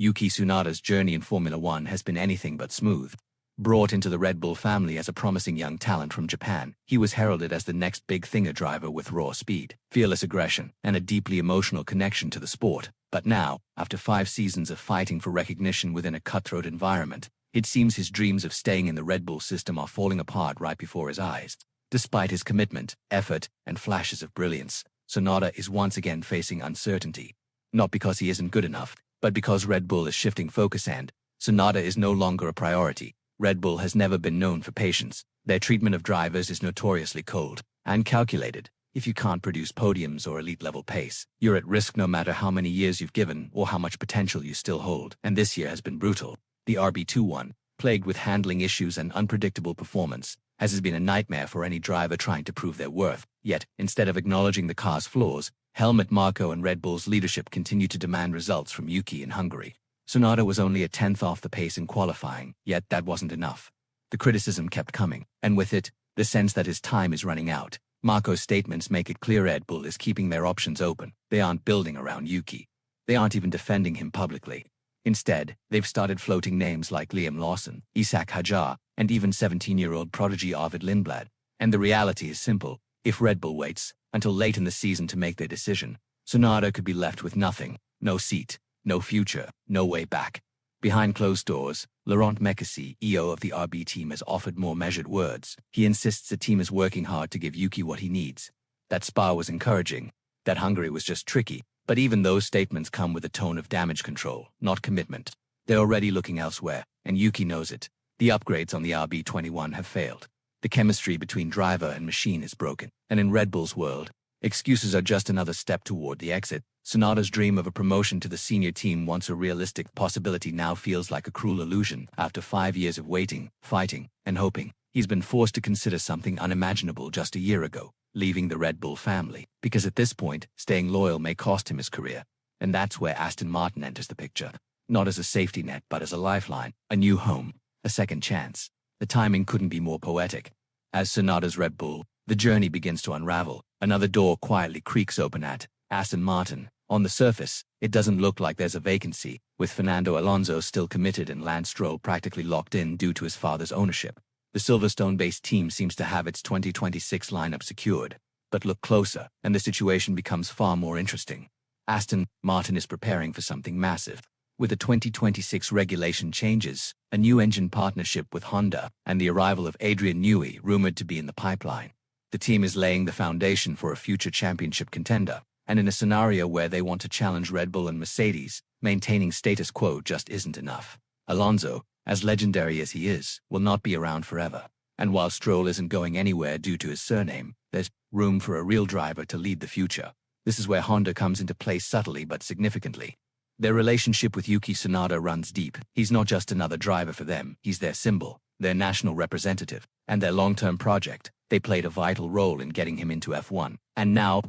Yuki Tsunoda's journey in Formula One has been anything but smooth. Brought into the Red Bull family as a promising young talent from Japan, he was heralded as the next big thing, a driver with raw speed, fearless aggression, and a deeply emotional connection to the sport. But now, after 5 seasons of fighting for recognition within a cutthroat environment, it seems his dreams of staying in the Red Bull system are falling apart right before his eyes. Despite his commitment, effort, and flashes of brilliance, Tsunoda is once again facing uncertainty. Not because he isn't good enough, but because Red Bull is shifting focus and Tsunoda is no longer a priority. Red Bull has never been known for patience. Their treatment of drivers is notoriously cold and calculated. If you can't produce podiums or elite-level pace, you're at risk no matter how many years you've given or how much potential you still hold. And this year has been brutal. The RB21, plagued with handling issues and unpredictable performance, has been a nightmare for any driver trying to prove their worth. Yet, instead of acknowledging the car's flaws, Helmut Marko and Red Bull's leadership continue to demand results from Yuki in Hungary. Tsunoda was only a 10th off the pace in qualifying, yet that wasn't enough. The criticism kept coming, and with it, the sense that his time is running out. Marko's statements make it clear Red Bull is keeping their options open. They aren't building around Yuki. They aren't even defending him publicly. Instead, they've started floating names like Liam Lawson, Isak Hajar, and even 17-year-old prodigy Arvid Lindblad. And the reality is simple. If Red Bull waits until late in the season to make their decision, Tsunoda could be left with nothing. No seat, no future, no way back. Behind closed doors, Laurent Mekissi, EO of the RB team, has offered more measured words. He insists the team is working hard to give Yuki what he needs. That Spa was encouraging. That Hungary was just tricky. But even those statements come with a tone of damage control, not commitment. They're already looking elsewhere, and Yuki knows it. The upgrades on the RB21 have failed. The chemistry between driver and machine is broken. And in Red Bull's world, excuses are just another step toward the exit. Tsunoda's dream of a promotion to the senior team, once a realistic possibility, now feels like a cruel illusion. After 5 years of waiting, fighting, and hoping, he's been forced to consider something unimaginable just a year ago, leaving the Red Bull family. Because at this point, staying loyal may cost him his career. And that's where Aston Martin enters the picture. Not as a safety net, but as a lifeline, a new home, a second chance. The timing couldn't be more poetic. As Tsunoda's Red Bull, the journey begins to unravel. Another door quietly creaks open at Aston Martin. On the surface, it doesn't look like there's a vacancy, with Fernando Alonso still committed and Lance Stroll practically locked in due to his father's ownership. The Silverstone-based team seems to have its 2026 lineup secured. But look closer, and the situation becomes far more interesting. Aston Martin is preparing for something massive. With the 2026 regulation changes, a new engine partnership with Honda, and the arrival of Adrian Newey rumored to be in the pipeline, the team is laying the foundation for a future championship contender. And in a scenario where they want to challenge Red Bull and Mercedes, maintaining status quo just isn't enough. Alonso, as legendary as he is, will not be around forever. And while Stroll isn't going anywhere due to his surname, there's room for a real driver to lead the future. This is where Honda comes into play subtly but significantly. Their relationship with Yuki Tsunoda runs deep. He's not just another driver for them, he's their symbol, their national representative, and their long-term project. They played a vital role in getting him into F1. And now,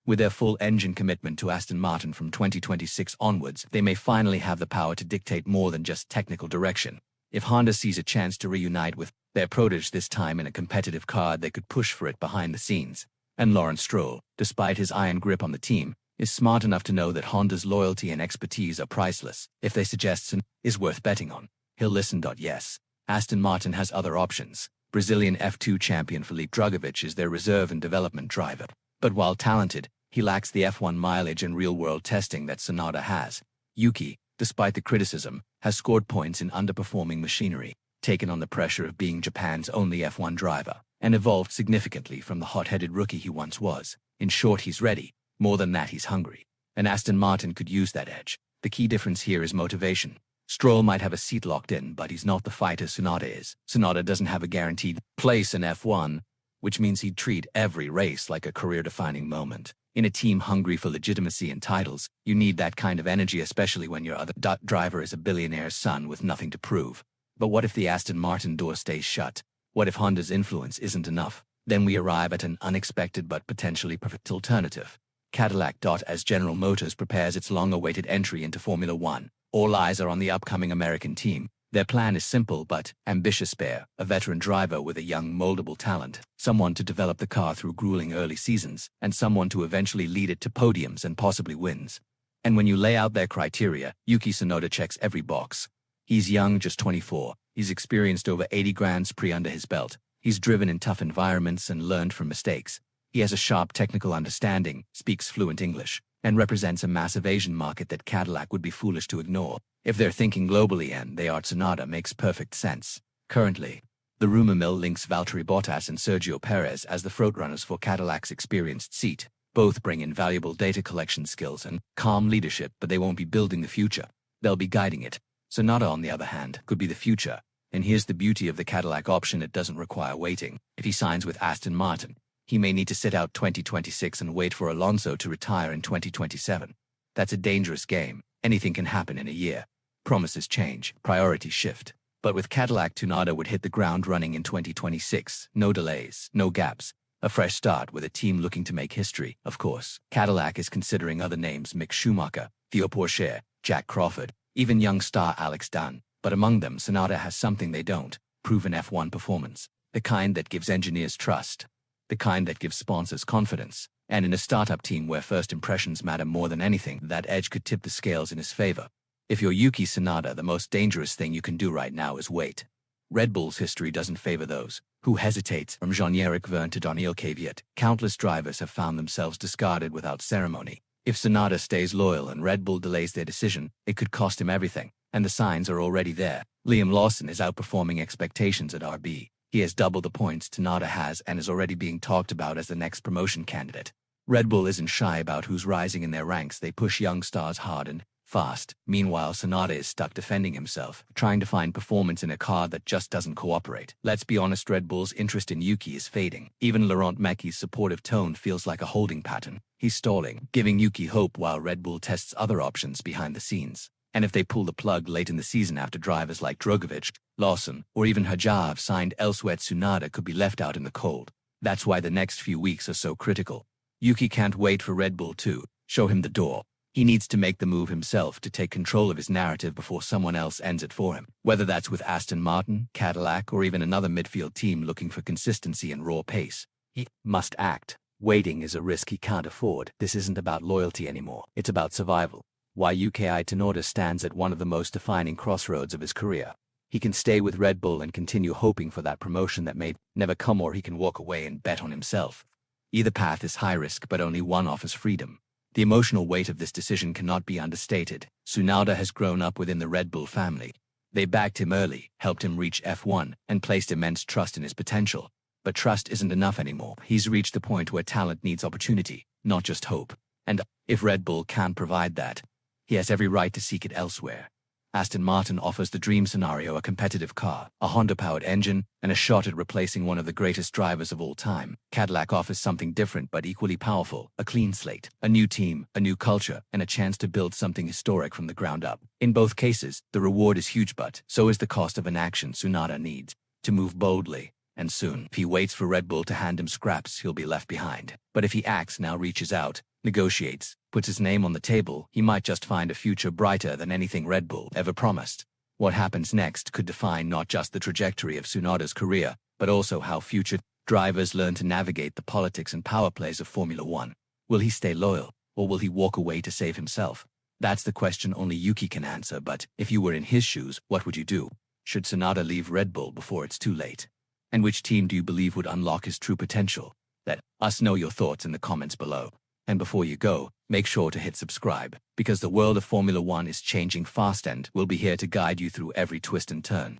with their full engine commitment to Aston Martin from 2026 onwards, they may finally have the power to dictate more than just technical direction. If Honda sees a chance to reunite with their protege this time in a competitive car, they could push for it behind the scenes. And Lawrence Stroll, despite his iron grip on the team, is smart enough to know that Honda's loyalty and expertise are priceless. If they suggest Tsunoda is worth betting on, he'll listen. Yes, Aston Martin has other options. Brazilian F2 champion Felipe Drugovich is their reserve and development driver. But while talented, he lacks the F1 mileage and real-world testing that Tsunoda has. Yuki, despite the criticism, has scored points in underperforming machinery, taken on the pressure of being Japan's only F1 driver, and evolved significantly from the hot-headed rookie he once was. In short, he's ready. More than that, he's hungry. And Aston Martin could use that edge. The key difference here is motivation. Stroll might have a seat locked in, but he's not the fighter Tsunoda is. Tsunoda doesn't have a guaranteed place in F1, which means he'd treat every race like a career-defining moment. In a team hungry for legitimacy and titles, you need that kind of energy, especially when your other driver is a billionaire's son with nothing to prove. But what if the Aston Martin door stays shut? What if Honda's influence isn't enough? Then we arrive at an unexpected but potentially perfect alternative. Cadillac. As General Motors prepares its long-awaited entry into Formula One, all eyes are on the upcoming American team. Their plan is simple but ambitious: pair a veteran driver with a young, moldable talent, someone to develop the car through grueling early seasons, and someone to eventually lead it to podiums and possibly wins. And when you lay out their criteria, Yuki Tsunoda checks every box. He's young, just 24. He's experienced over 80 Grands Prix under his belt. He's driven in tough environments and learned from mistakes. He has a sharp technical understanding, speaks fluent English, and represents a massive Asian market that Cadillac would be foolish to ignore. If they're thinking globally and they are Tsunoda, makes perfect sense. Currently, the rumor mill links Valtteri Bottas and Sergio Perez as the frontrunners for Cadillac's experienced seat. Both bring in valuable data collection skills and calm leadership, but they won't be building the future. They'll be guiding it. Tsunoda, on the other hand, could be the future. And here's the beauty of the Cadillac option: it doesn't require waiting. If he signs with Aston Martin, he may need to sit out 2026 and wait for Alonso to retire in 2027. That's a dangerous game. Anything can happen in a year. Promises change, priorities shift. But with Cadillac, Tsunoda would hit the ground running in 2026. No delays, no gaps. A fresh start with a team looking to make history. Of course, Cadillac is considering other names: Mick Schumacher, Theo Pourchaire, Jack Crawford, even young star Alex Dunn. But among them, Tsunoda has something they don't: proven F1 performance. The kind that gives engineers trust. The kind that gives sponsors confidence. And in a startup team where first impressions matter more than anything, that edge could tip the scales in his favor. If you're Yuki Tsunoda, the most dangerous thing you can do right now is wait. Red Bull's history doesn't favor those who hesitate. From Jean-Eric Vergne to Daniil Kvyat, countless drivers have found themselves discarded without ceremony. If Tsunoda stays loyal and Red Bull delays their decision, it could cost him everything. And the signs are already there. Liam Lawson is outperforming expectations at RB. He has double the points Tsunoda has and is already being talked about as the next promotion candidate. Red Bull isn't shy about who's rising in their ranks. They push young stars hard and fast. Meanwhile, Tsunoda is stuck defending himself, trying to find performance in a car that just doesn't cooperate. Let's be honest, Red Bull's interest in Yuki is fading. Even Laurent Meki's supportive tone feels like a holding pattern. He's stalling, giving Yuki hope while Red Bull tests other options behind the scenes. And if they pull the plug late in the season after drivers like Drogovic, Lawson, or even Hajar have signed elsewhere, Tsunoda could be left out in the cold. That's why the next few weeks are so critical. Yuki can't wait for Red Bull to show him the door. He needs to make the move himself, to take control of his narrative before someone else ends it for him. Whether that's with Aston Martin, Cadillac, or even another midfield team looking for consistency and raw pace, he must act. Waiting is a risk he can't afford. This isn't about loyalty anymore. It's about survival. Why Yuki Tsunoda stands at one of the most defining crossroads of his career. He can stay with Red Bull and continue hoping for that promotion that may never come, or he can walk away and bet on himself. Either path is high risk, but only one offers freedom. The emotional weight of this decision cannot be understated. Tsunoda has grown up within the Red Bull family. They backed him early, helped him reach F1, and placed immense trust in his potential. But trust isn't enough anymore. He's reached the point where talent needs opportunity, not just hope. And if Red Bull can't provide that, he has every right to seek it elsewhere. Aston Martin offers the dream scenario: a competitive car, a Honda-powered engine, and a shot at replacing one of the greatest drivers of all time. Cadillac offers something different but equally powerful: a clean slate, a new team, a new culture, and a chance to build something historic from the ground up. In both cases, the reward is huge, but so is the cost of inaction. Tsunoda needs to move boldly, and soon. If he waits for Red Bull to hand him scraps, he'll be left behind. But if he acts now, reaches out, negotiates, puts his name on the table, he might just find a future brighter than anything Red Bull ever promised. What happens next could define not just the trajectory of Tsunoda's career, but also how future drivers learn to navigate the politics and power plays of Formula One. Will he stay loyal, or will he walk away to save himself? That's the question only Yuki can answer. But if you were in his shoes, what would you do? Should Tsunoda leave Red Bull before it's too late? And which team do you believe would unlock his true potential? Let us know your thoughts in the comments below. And before you go, make sure to hit subscribe, because the world of Formula One is changing fast, and we'll be here to guide you through every twist and turn.